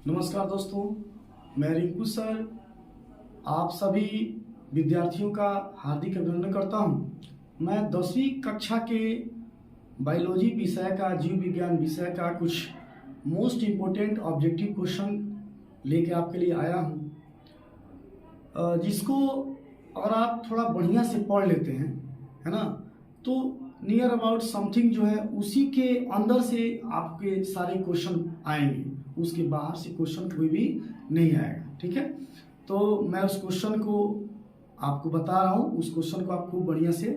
नमस्कार दोस्तों, मैं रिंकू सर आप सभी विद्यार्थियों का हार्दिक अभिनंदन करता हूं। मैं 10वीं कक्षा के बायोलॉजी विषय का, जीव विज्ञान विषय का कुछ मोस्ट इम्पोर्टेंट ऑब्जेक्टिव क्वेश्चन लेके आपके लिए आया हूं, जिसको अगर आप थोड़ा बढ़िया से पढ़ लेते हैं, है ना, तो नियर अबाउट समथिंग जो है उसी के अंदर से आपके सारे क्वेश्चन आएंगे, उसके बाहर से क्वेश्चन कोई भी नहीं आएगा। ठीक है, तो मैं उस क्वेश्चन को आपको बता रहा हूँ, उस क्वेश्चन को आप खूब बढ़िया से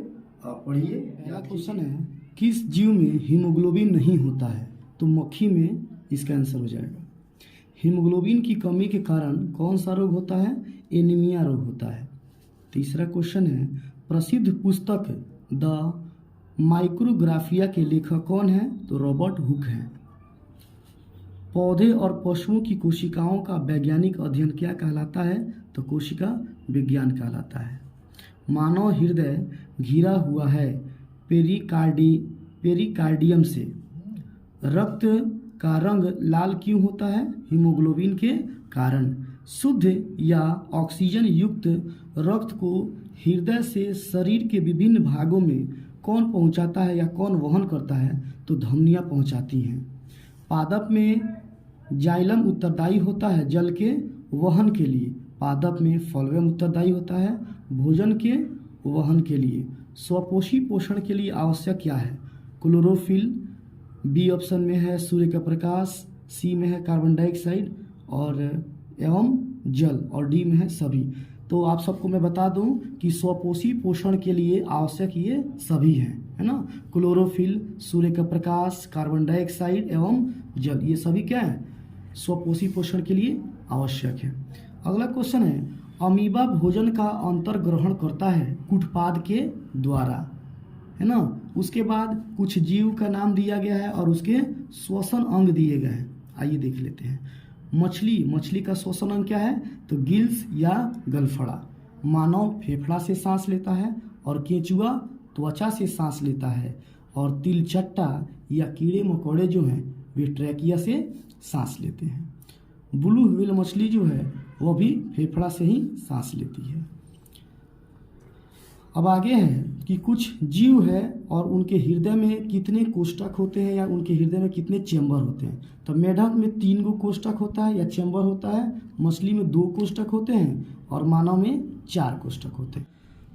पढ़िए। पहला क्वेश्चन है, किस जीव में हीमोग्लोबिन नहीं होता है? तो मक्खी में इसका आंसर हो जाएगा। हीमोग्लोबिन की कमी के कारण कौन सा रोग होता है? एनीमिया रोग होता है। तीसरा क्वेश्चन है, प्रसिद्ध पुस्तक द माइक्रोग्राफिया के लेखक कौन है? तो रॉबर्ट हुक हैं। पौधे और पशुओं की कोशिकाओं का वैज्ञानिक अध्ययन क्या कहलाता है? तो कोशिका विज्ञान कहलाता है। मानव हृदय घिरा हुआ है पेरिकार्डियम से। रक्त का रंग लाल क्यों होता है? हीमोग्लोबिन के कारण। शुद्ध या ऑक्सीजन युक्त रक्त को हृदय से शरीर के विभिन्न भागों में कौन पहुंचाता है या कौन वहन करता है? तो धमनियां पहुंचाती हैं। पादप में जाइलम उत्तरदायी होता है जल के वहन के लिए। पादप में फ्लोएम उत्तरदायी होता है भोजन के वहन के लिए। स्वपोषी पोषण के लिए आवश्यक क्या है? क्लोरोफिल। बी ऑप्शन में है सूर्य का प्रकाश, सी में है कार्बन डाइऑक्साइड और एवं जल, और डी में है सभी। तो आप सबको मैं बता दूं कि स्वपोषी पोषण के लिए आवश्यक ये सभी हैं, है ना। क्लोरोफिल, सूर्य का प्रकाश, कार्बन डाइऑक्साइड एवं जल, ये सभी क्या है? स्वपोषी पोषण के लिए आवश्यक है। अगला क्वेश्चन है, अमीबा भोजन का अंतर ग्रहण करता है कुटपाद के द्वारा, है ना। उसके बाद कुछ जीव का नाम दिया गया है और उसके श्वसन अंग दिए गए हैं। आइए देख लेते हैं। मछली का श्वसन अंग क्या है? तो गिल्स या गलफड़ा। मानव फेफड़ा से सांस लेता है और केंचुआ त्वचा से सांस लेता है, और तिलचट्टा या कीड़े मकोड़े जो हैं वे ट्रैकिया से सांस लेते हैं। ब्लू व्हेल मछली जो है वह भी फेफड़ा से ही सांस लेती है। अब आगे है कि कुछ जीव है और उनके हृदय में कितने कोष्ठक होते हैं या उनके हृदय में कितने चेंबर होते हैं? तो मेढक में 3 गो कोष्ठक होता है या चेंबर होता है, मछली में 2 कोष्ठक होते हैं और मानव में 4 कोष्ठक होते हैं।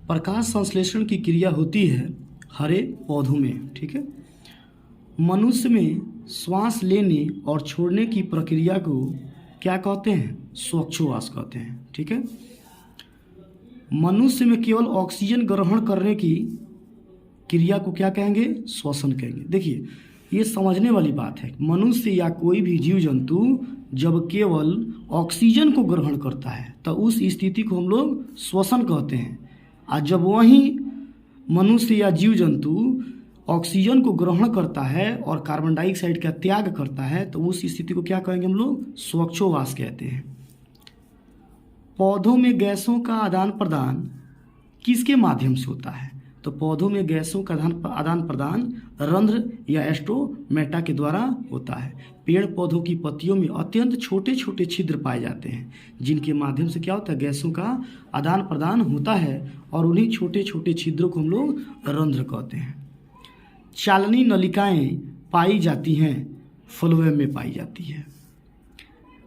प्रकाश संश्लेषण की क्रिया होती है हरे पौधों में। ठीक है, मनुष्य में श्वास लेने और छोड़ने की प्रक्रिया को क्या कहते हैं? श्वासोच्छ्वास कहते हैं। ठीक है, मनुष्य में केवल ऑक्सीजन ग्रहण करने की क्रिया को क्या कहेंगे? श्वसन कहेंगे। देखिए, ये समझने वाली बात है। मनुष्य या कोई भी जीव जंतु जब केवल ऑक्सीजन को ग्रहण करता है तो उस स्थिति को हम लोग श्वसन कहते हैं, और जब वही मनुष्य या जीव जंतु ऑक्सीजन को ग्रहण करता है और कार्बन डाइऑक्साइड का त्याग करता है तो उस स्थिति को क्या कहेंगे हम लोग? श्वासोच्छ्वास कहते हैं। पौधों में गैसों का आदान प्रदान किसके माध्यम से होता है? तो पौधों में गैसों का आदान प्रदान रंध्र या स्टोमेटा के द्वारा होता है। पेड़ पौधों की पत्तियों में अत्यंत छोटे छोटे छिद्र पाए जाते हैं जिनके माध्यम से क्या होता है? गैसों का आदान प्रदान होता है, और उन्हीं छोटे छोटे छिद्रों को हम लोग रंध्र कहते हैं। चालनी नलिकाएं पाई जाती हैं, फ्लोएम में पाई जाती है।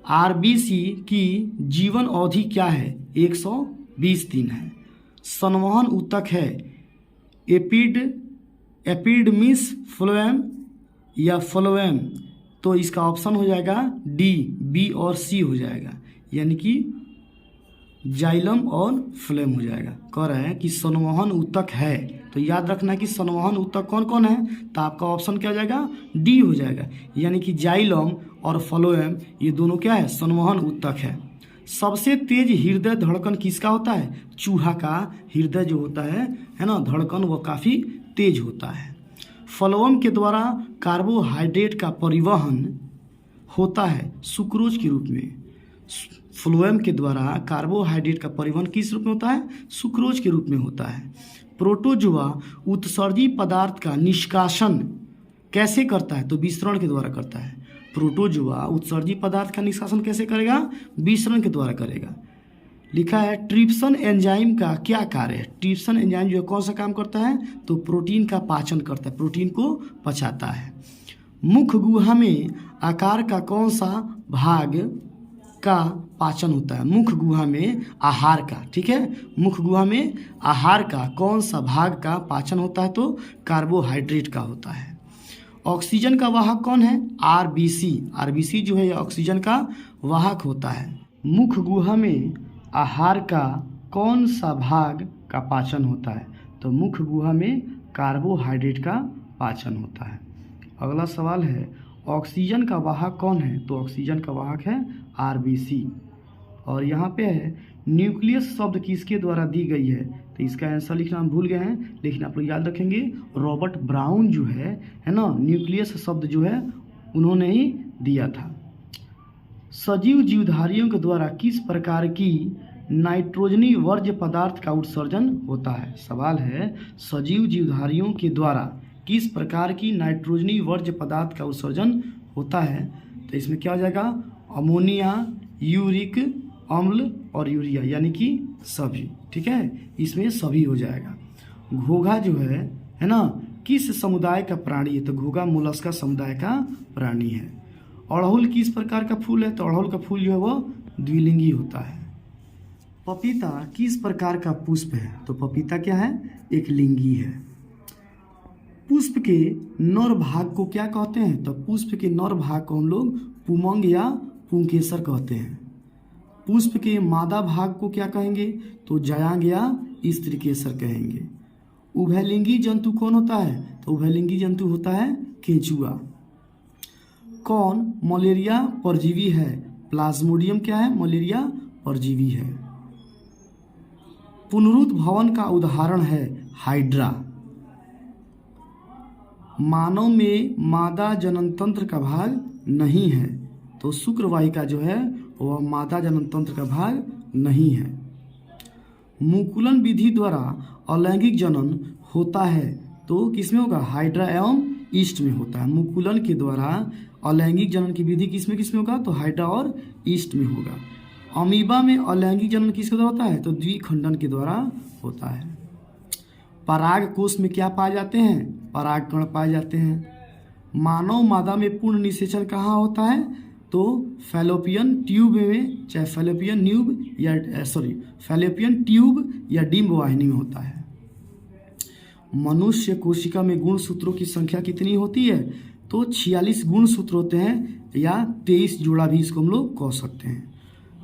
आरबीसी की जीवन अवधि क्या है? 120 दिन है। संवहन ऊतक है एपिडर्मिस फ्लोएम या फ्लोएम, तो इसका ऑप्शन हो जाएगा डी, बी और सी हो जाएगा, यानी कि जाइलम और फ्लोएम हो जाएगा। कह रहे हैं कि संवहन ऊतक है, तो याद रखना कि संवहन ऊतक कौन कौन है? तो आपका ऑप्शन क्या हो जाएगा? डी हो जाएगा, यानी कि जाइलम और फ्लोएम ये दोनों क्या है? संवहन ऊतक है। सबसे तेज हृदय धड़कन किसका होता है? चूहा का हृदय जो होता है ना, धड़कन वो काफ़ी तेज होता है। फ्लोएम के द्वारा कार्बोहाइड्रेट का परिवहन होता है सुक्रोज के रूप में। फ्लोएम के द्वारा कार्बोहाइड्रेट का परिवहन किस रूप में होता है? सुक्रोज के रूप में होता है। प्रोटोजुआ उत्सर्जी पदार्थ का निष्कासन कैसे करता है? तो विसरण के द्वारा करता है। प्रोटोजुआ उत्सर्जी पदार्थ का निष्कासन कैसे करेगा? विसरण के द्वारा करेगा। लिखा है ट्रिप्सन एंजाइम का क्या कार्य है? ट्रिप्सन एंजाइम जो है कौन सा काम करता है? तो प्रोटीन का पाचन करता है, प्रोटीन को पचाता है। मुख गुहा में आकार का कौन सा भाग का पाचन होता है? मुख गुहा में आहार का, ठीक है, मुख गुहा में आहार का कौन सा भाग का पाचन होता है? तो कार्बोहाइड्रेट का होता है। ऑक्सीजन का वाहक कौन है? आरबीसी। आरबीसी जो है ऑक्सीजन का वाहक होता है। मुख गुहा में आहार का कौन सा भाग का पाचन होता है? तो मुख गुहा में कार्बोहाइड्रेट का पाचन होता है। अगला सवाल है ऑक्सीजन का वाहक कौन है? तो ऑक्सीजन का वाहक है आरबीसी। और यहाँ पे है न्यूक्लियस शब्द किसके द्वारा दी गई है? तो इसका आंसर लिखना हम भूल गए हैं, लेकिन आप लोग याद रखेंगे रॉबर्ट ब्राउन जो है ना, न्यूक्लियस शब्द जो है उन्होंने ही दिया था। सजीव जीवधारियों के द्वारा किस प्रकार की नाइट्रोजनी वर्ज्य पदार्थ का उत्सर्जन होता है? सवाल है सजीव जीवधारियों के द्वारा किस प्रकार की नाइट्रोजनी वर्ज्य पदार्थ का उत्सर्जन होता है? तो इसमें क्या हो जाएगा? अमोनिया, यूरिक अम्ल और यूरिया, यानी कि सभी, ठीक है, इसमें सभी हो जाएगा। घोघा जो है ना, किस समुदाय का प्राणी है? तो घोघा मोलस्का समुदाय का प्राणी है। अड़हुल किस प्रकार का फूल है? तो अड़हुल का फूल जो है वो द्विलिंगी होता है। पपीता किस प्रकार का पुष्प है? तो पपीता क्या है? एक लिंगी है। पुष्प के नर भाग को क्या कहते हैं? तो पुष्प के नर भाग को हम लोग पुमंग या पुंकेसर कहते हैं। पुष्प के मादा भाग को क्या कहेंगे? तो जयांग या स्त्रीकेसर कहेंगे। उभयलिंगी जंतु कौन होता है? तो उभयलिंगी जंतु होता है केंचुआ। कौन मलेरिया परजीवी है? प्लाज्मोडियम क्या है? मलेरिया परजीवी है। पुनरुद्भवन का उदाहरण है हाइड्रा। मानव में मादा जनन तंत्र का भाग नहीं है, तो शुक्रवाहिका जो है वह मादा जनन तंत्र का भाग नहीं है। मुकुलन विधि द्वारा अलैंगिक जनन होता है, तो किसमें होगा? हाइड्रा एवं ईस्ट में होता है। मुकुलन के द्वारा अलैंगिक जनन की विधि किसमें किसमें होगा? तो हाइड्रा और ईस्ट में होगा। अमीबा में अलैंगिक जनन किसके द्वारा होता है? तो द्विखंडन के द्वारा होता है। पराग कोश में क्या पाए जाते हैं? पराग कण पाए जाते हैं। मानव मादा में पूर्ण निषेचन कहाँ होता है? तो फैलोपियन ट्यूब में, चाहे फैलोपियन ट्यूब या डिम्ब वाहिनी में होता है। मनुष्य कोशिका में गुणसूत्रों की संख्या कितनी होती है? तो 46 गुणसूत्र होते हैं, या 23 जोड़ा भी इसको हम लोग कह सकते हैं।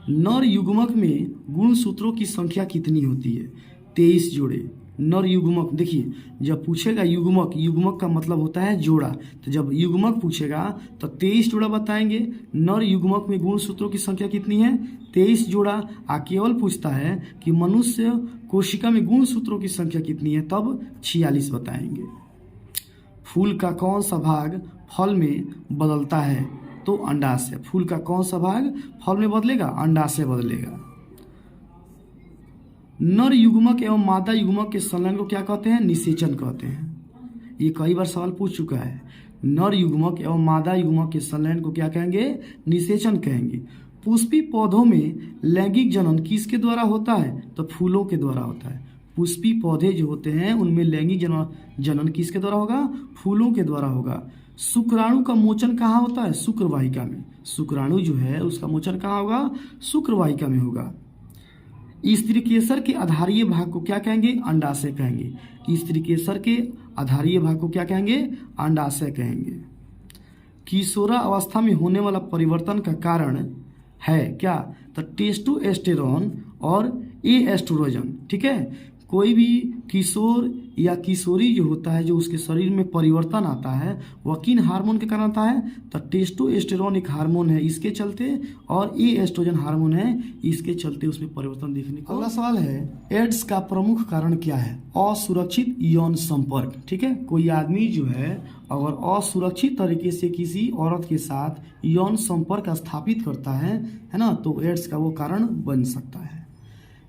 नर युग्मक में गुणसूत्रों की संख्या कितनी होती है? 23 जोड़े। नर युग्मक, देखिए जब पूछेगा युग्मक, युग्मक का मतलब होता है जोड़ा, तो जब युग्मक पूछेगा तो 23 जोड़ा बताएंगे। नर युग्मक में गुणसूत्रों की संख्या कितनी है? 23 जोड़ा। केवल पूछता है कि मनुष्य कोशिका में गुणसूत्रों की संख्या कितनी है, तब 46 बताएंगे। फूल का कौन सा भाग फल में बदलता है? तो अंडाशय। फूल का कौन सा भाग फल में बदलेगा? अंडाशय बदलेगा। नर युग्मक एवं मादा युग्मक के संलयन को क्या कहते हैं? निषेचन कहते हैं। ये कई बार सवाल पूछ चुका है। नर युग्मक एवं मादा युग्मक के संलयन को क्या कहेंगे? निषेचन कहेंगे। पुष्पी पौधों में लैंगिक जनन किसके द्वारा होता है? तो फूलों के द्वारा होता है। पुष्पी पौधे जो होते हैं उनमें लैंगिक जनन किसके द्वारा होगा? फूलों के द्वारा होगा। शुक्राणु का मोचन कहाँ होता है? शुक्रवाहिका में। शुक्राणु जो है उसका मोचन कहाँ होगा? शुक्रवाहिका में होगा। स्त्रीकेसर के आधारीय भाग को क्या कहेंगे? अंडाशय कहेंगे। स्त्रीकेसर के आधारीय भाग को क्या कहेंगे? अंडाशय कहेंगे। किशोरा अवस्था में होने वाला परिवर्तन का कारण है क्या? तो टेस्टोस्टेरोन और एस्ट्रोजन, ठीक है। कोई भी किशोर या किशोरी जो होता है, जो उसके शरीर में परिवर्तन आता है, वह किन हार्मोन के कारण आता है? तो टेस्टोस्टेरोन एक हार्मोन है, इसके चलते, और एस्ट्रोजन हार्मोन है, इसके चलते उसमें परिवर्तन देखने को। अगला सवाल है एड्स का प्रमुख कारण क्या है? असुरक्षित यौन संपर्क, ठीक है। कोई आदमी जो है अगर असुरक्षित तरीके से किसी औरत के साथ यौन संपर्क स्थापित करता है ना, तो एड्स का वो कारण बन सकता है।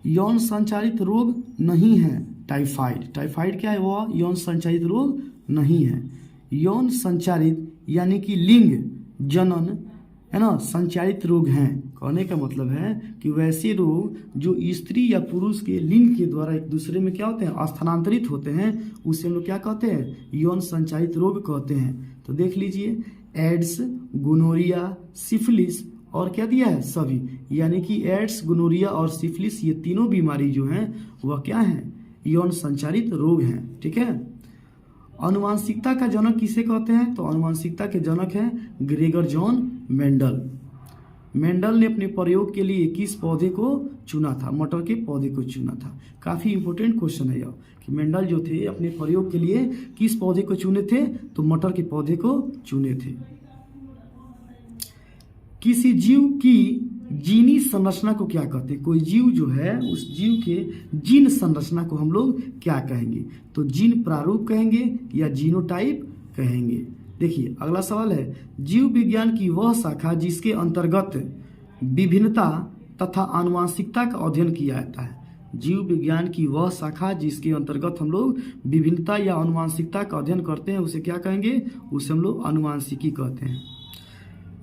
यौन संचारित रोग नहीं है टाइफाइड। टाइफाइड क्या है? वह यौन संचारित रोग नहीं है। यौन संचारित यानी कि लिंग जनन है ना, संचारित रोग हैं। कहने का मतलब है कि वैसे रोग जो स्त्री या पुरुष के लिंग के द्वारा एक दूसरे में क्या होते हैं, स्थानांतरित होते हैं, उसे हम लोग क्या कहते हैं, यौन संचारित रोग कहते हैं। तो देख लीजिए, एड्स, गोनोरिया, सिफिलिस और क्या दिया है, सभी। यानी कि एड्स, गोनोरिया और सिफिलिस ये तीनों बीमारी जो हैं वह क्या हैं, यौन संचारित रोग हैं। ठीक है। आनुवांशिकता का जनक किसे कहते हैं, तो आनुवांशिकता के जनक हैं ग्रेगर जॉन मेंडल। मेंडल ने अपने प्रयोग के लिए किस पौधे को चुना था, मटर के पौधे को चुना था। काफी इंपॉर्टेंट क्वेश्चन है यह कि मेंडल जो थे अपने प्रयोग के लिए किस पौधे को चुने थे, तो मटर के पौधे को चुने थे। किसी जीव की जीनी संरचना को क्या कहते हैं, कोई जीव जो है उस जीव के जीन संरचना को हम लोग क्या कहेंगे, तो जीन प्रारूप कहेंगे या जीनोटाइप कहेंगे। देखिए अगला सवाल है, जीव विज्ञान की वह शाखा जिसके अंतर्गत विभिन्नता तथा आनुवांशिकता का अध्ययन किया जाता है। जीव विज्ञान की वह शाखा जिसके अंतर्गत हम लोग विभिन्नता या आनुवांशिकता का अध्ययन करते हैं उसे क्या कहेंगे, उसे हम लोग आनुवांशिकी कहते हैं।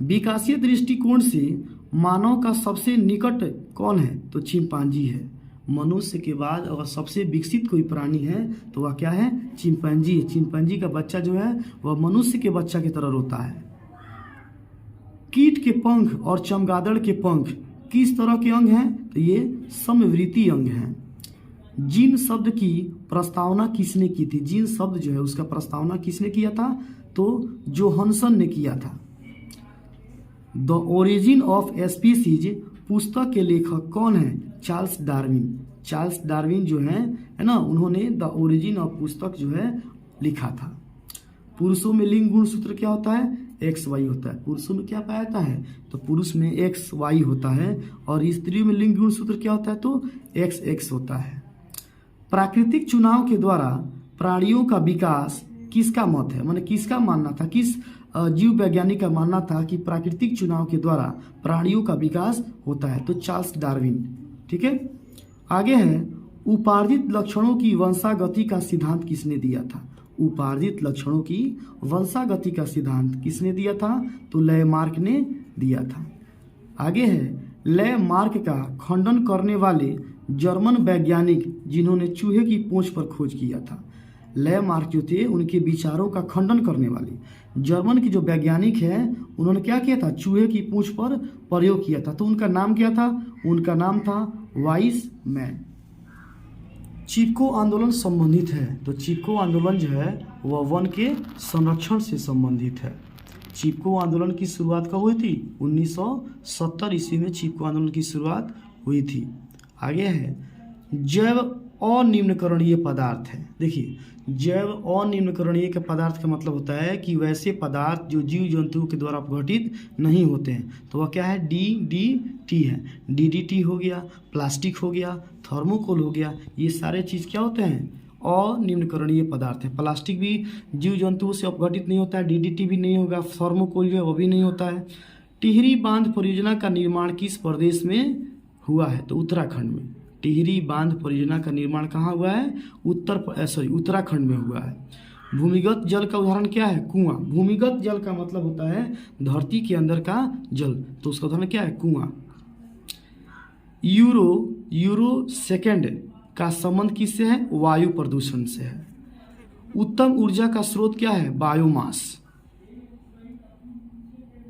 विकासीय दृष्टिकोण से मानव का सबसे निकट कौन है, तो चिंपांजी है। मनुष्य के बाद अगर सबसे विकसित कोई प्राणी है तो वह क्या है, चिंपांजी है। चिंपांजी का बच्चा जो है वह मनुष्य के बच्चा की तरह रोता है। कीट के पंख और चमगादड़ के पंख किस तरह के अंग हैं, तो ये समवृत्तीय अंग हैं। जीन शब्द की प्रस्तावना किसने की थी, जीन शब्द जो है उसका प्रस्तावना किसने किया था, तो जोहानसन ने किया था। द ओरिजिन ऑफ स्पीसीज पुस्तक के लेखक कौन है, चार्ल्स डार्विन। चार्ल्स डार्विन जो है ना, उन्होंने द ओरिजिन ऑफ पुस्तक जो है लिखा था। पुरुषों में लिंग गुण सूत्र क्या होता है, एक्स वाई होता है। पुरुषों में क्या पाया जाता है, तो पुरुष में एक्स वाई होता है, और स्त्रियों में लिंग गुण सूत्र क्या होता है, तो एक्स एक्स होता है। प्राकृतिक चुनाव के द्वारा प्राणियों का विकास किसका मत है, माने किसका मानना था, किस जीव वैज्ञानिक का मानना था कि प्राकृतिक चुनाव के द्वारा प्राणियों का विकास होता है, तो चार्ल्स डार्विन। ठीक है। आगे है, उपार्जित लक्षणों की वंशागति का सिद्धांत किसने दिया था। उपार्जित लक्षणों की वंशागति का सिद्धांत किसने दिया था, तो लैमार्क ने दिया था। आगे है, लैमार्क का खंडन करने वाले जर्मन वैज्ञानिक जिन्होंने चूहे की पूंछ पर खोज किया था। लैमार्क जो थे उनके विचारों का खंडन करने वाले जर्मन के जो वैज्ञानिक हैं उन्होंने क्या किया था, चूहे की पूंछ पर प्रयोग किया था। तो उनका नाम क्या था, उनका नाम था वाइसमैन। चिपको आंदोलन संबंधित है, तो चिपको आंदोलन जो है वह वन के संरक्षण से संबंधित है। चिपको आंदोलन की शुरुआत कब हुई थी, 1970 ईस्वी में चिपको आंदोलन की शुरुआत हुई थी। आगे है, जैव अनिम्नकरणीय पदार्थ है। देखिए, जैव अनिम्नकरणीय के पदार्थ का मतलब होता है कि वैसे पदार्थ जो जीव जंतुओं के द्वारा अपघटित नहीं होते हैं, तो वह क्या है, DDT है। DDT हो गया, प्लास्टिक हो गया, थर्मोकोल हो गया, ये सारे चीज़ क्या होते हैं, अनिम्नकरणीय पदार्थ है। प्लास्टिक भी जीव जंतुओं से अपघटित नहीं होता है, DDT भी नहीं होगा, थर्मोकोल जो है वो भी नहीं होता है। टिहरी बांध परियोजना का निर्माण किस प्रदेश में हुआ है, तो उत्तराखंड में। टिहरी बांध परियोजना का निर्माण कहाँ हुआ है, उत्तराखंड में हुआ है। भूमिगत जल का उदाहरण क्या है, कुआं। भूमिगत जल का मतलब होता है धरती के अंदर का जल, तो उसका उदाहरण क्या है, कुआं। यूरो सेकेंड का संबंध किससे है, वायु प्रदूषण से है। उत्तम ऊर्जा का स्रोत क्या है, बायोमास।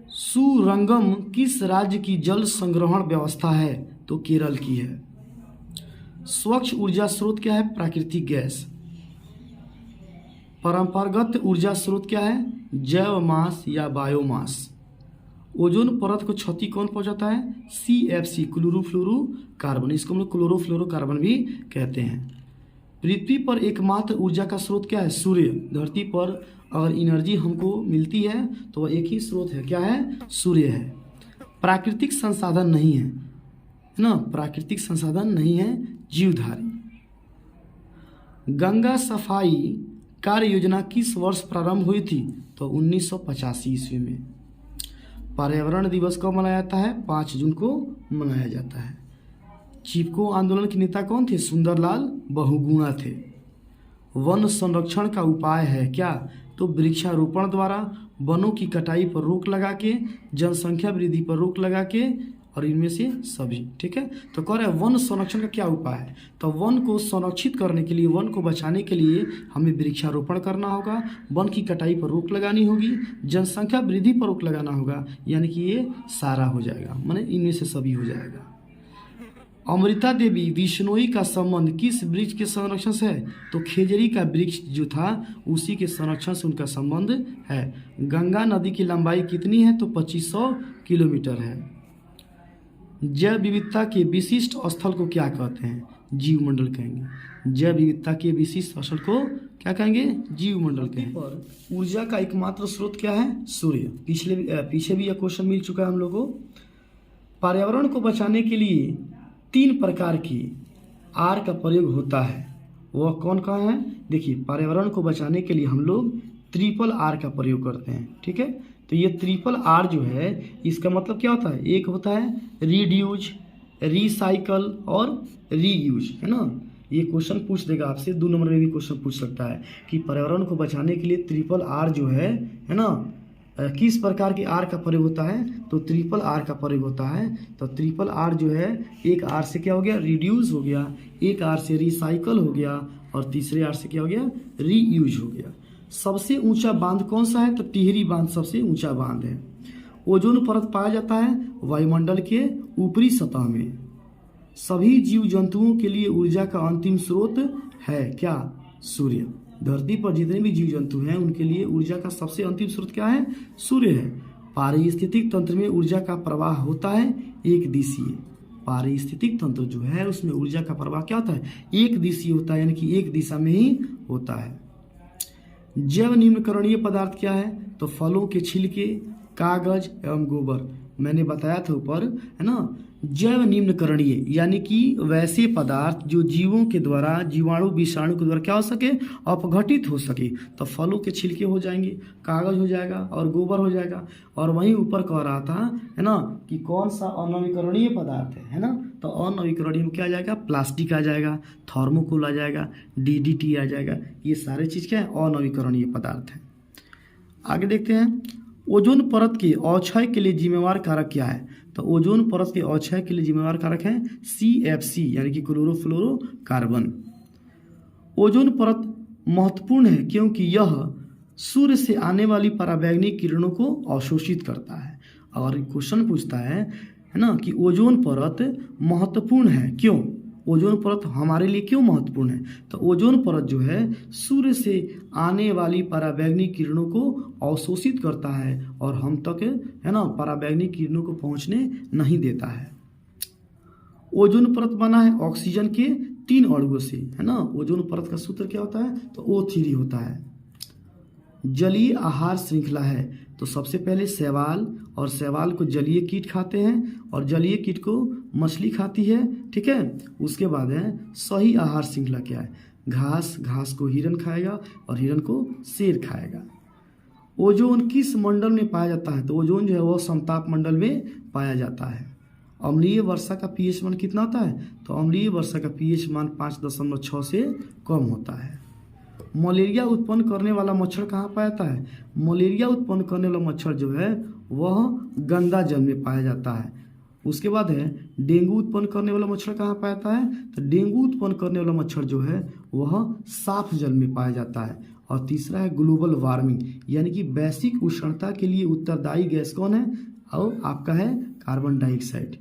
सुरंगम किस राज्य की जल संग्रहण व्यवस्था है, तो केरल की है। स्वच्छ ऊर्जा स्रोत क्या है, प्राकृतिक गैस। परंपरागत ऊर्जा स्रोत क्या है, जैव मास या बायोमास। ओजोन परत को क्षति कौन पहुंचाता है, CFC क्लोरोफ्लोरोकार्बन, इसको हम लोग क्लोरोफ्लोरोकार्बन भी कहते हैं। पृथ्वी पर एकमात्र ऊर्जा का स्रोत क्या है, सूर्य। धरती पर अगर एनर्जी हमको मिलती है तो वह एक ही स्रोत है, क्या है, सूर्य है। प्राकृतिक संसाधन नहीं है ना, प्राकृतिक संसाधन नहीं है, जीवधारी। गंगा सफाई कार्य योजना किस वर्ष प्रारंभ हुई थी, तो 1985 ईस्वी में। पर्यावरण दिवस कब मनाया जाता है, 5 जून को मनाया जाता है। चिपको आंदोलन के नेता कौन थे, सुंदरलाल बहुगुणा थे। वन संरक्षण का उपाय है क्या, तो वृक्षारोपण द्वारा, वनों की कटाई पर रोक लगा के, जनसंख्या वृद्धि पर रोक लगा के, और इनमें से सभी। ठीक है, तो कह रहे हैं वन संरक्षण का क्या उपाय है। तो वन को संरक्षित करने के लिए, वन को बचाने के लिए हमें वृक्षारोपण करना होगा, वन की कटाई पर रोक लगानी होगी, जनसंख्या वृद्धि पर रोक लगाना होगा, यानी कि ये सारा हो जाएगा, माने इनमें से सभी हो जाएगा। अमृता देवी बिश्नोई का संबंध किस वृक्ष के संरक्षण से है। तो खेजड़ी का वृक्ष जो था उसी के संरक्षण से उनका संबंध है। गंगा नदी की लंबाई कितनी है। तो 2500 किलोमीटर है। जैव विविधता के विशिष्ट स्थल को क्या कहते हैं। जीवमंडल कहेंगे। जैव विविधता के विशिष्ट स्थल को क्या कहेंगे। जीवमंडल कहेंगे। ऊर्जा का एकमात्र स्रोत क्या है। सूर्य। पीछे भी यह क्वेश्चन मिल चुका है हम लोगों को। पर्यावरण को बचाने के लिए 3 प्रकार की आर का प्रयोग होता है। वह कौन कौन है। देखिए, पर्यावरण को बचाने के लिए हम लोग ट्रिपल आर का प्रयोग करते हैं। ठीक है, तो ये ट्रिपल आर जो है इसका मतलब क्या होता है। एक होता है रीड्यूज, रिसाइकल और रीयूज, है ना। ये क्वेश्चन पूछ देगा आपसे, 2 नंबर में भी क्वेश्चन पूछ सकता है कि पर्यावरण को बचाने के लिए ट्रिपल आर जो है ना, किस प्रकार के आर का प्रयोग होता है। तो ट्रिपल आर का प्रयोग होता है। तो ट्रिपल आर जो है, एक आर से क्या हो गया, रिड्यूस हो गया, एक आर से रिसाइकल हो गया, और तीसरे आर से क्या हो गया, रीयूज हो गया। सबसे ऊंचा बांध कौन सा है। तो टिहरी बांध सबसे ऊंचा बांध है। ओजोन परत पाया जाता है वायुमंडल के ऊपरी सतह में। सभी जीव जंतुओं के लिए ऊर्जा का अंतिम स्रोत है क्या, सूर्य। धरती पर जितने भी जीव जंतु हैं उनके लिए ऊर्जा का सबसे अंतिम स्रोत क्या है, सूर्य है। पारिस्थितिक तंत्र में ऊर्जा का प्रवाह होता है एक दिशीय। पारिस्थितिक तंत्र जो है उसमें ऊर्जा का प्रवाह क्या होता है, एक दिशीय होता है, यानी कि एक दिशा में ही होता है। जैव निम्नकरणीय पदार्थ क्या है। तो फलों के छिलके, कागज एवं गोबर। मैंने बताया था ऊपर, है ना। जैव निम्नकरणीय यानी कि वैसे पदार्थ जो जीवों के द्वारा, जीवाणु विषाणु के द्वारा क्या हो सके, अपघटित हो सके। तो फलों के छिलके हो जाएंगे, कागज हो जाएगा और गोबर हो जाएगा। और वहीं ऊपर कह रहा था, है ना, कि कौन सा अनवीकरणीय पदार्थ है ना। तो अनवीकरणीय में क्या आ जाएगा, प्लास्टिक आ जाएगा, थर्मोकोल आ जाएगा, DDT आ जाएगा। ये सारे चीज़ क्या है, अनवीकरणीय पदार्थ है। आगे देखते हैं, ओजोन परत के अवक्षय के लिए जिम्मेवार कारक क्या है। तो ओजोन परत के अवक्षय के लिए जिम्मेवार कारक है CFC यानी कि क्लोरोफ्लोरोकार्बन। ओजोन परत महत्वपूर्ण है क्योंकि यह सूर्य से आने वाली पराबैंगनी किरणों को अवशोषित करता है। और क्वेश्चन पूछता है ना, कि ओजोन परत महत्वपूर्ण है क्यों, ओजोन परत हमारे लिए क्यों महत्वपूर्ण है। तो ओजोन परत जो है सूर्य से आने वाली पराबैंगनी किरणों को अवशोषित करता है और हम तक, है ना, पराबैंगनी किरणों को पहुंचने नहीं देता है। ओजोन परत बना है ऑक्सीजन के 3 अणुओं से, है ना। ओजोन परत का सूत्र क्या होता है, तो O3 होता है। जलीय आहार श्रृंखला है। तो सबसे पहले शैवाल, और शैवाल को जलीय कीट खाते हैं, और जलीय कीट को मछली खाती है। ठीक है, उसके बाद है सही आहार श्रृंखला क्या है। घास, घास को हिरन खाएगा और हिरन को शेर खाएगा। ओजोन किस मंडल में पाया जाता है। तो ओजोन जो है वह समताप मंडल में पाया जाता है। अम्लीय वर्षा का pH मान कितना होता है। तो अम्लीय वर्षा का pH मान 5.6 से कम होता है। मलेरिया उत्पन्न करने वाला मच्छर कहाँ पाया जाता है। मलेरिया उत्पन्न करने वाला मच्छर जो है वह गंदा जल में पाया जाता है। उसके बाद है डेंगू उत्पन्न करने वाला मच्छर कहाँ पाया जाता है। तो डेंगू उत्पन्न करने वाला मच्छर जो है वह साफ जल में पाया जाता है। और तीसरा है ग्लोबल वार्मिंग यानी कि वैश्विक उष्णता के लिए उत्तरदायी गैस कौन है, और आपका है कार्बन डाइऑक्साइड।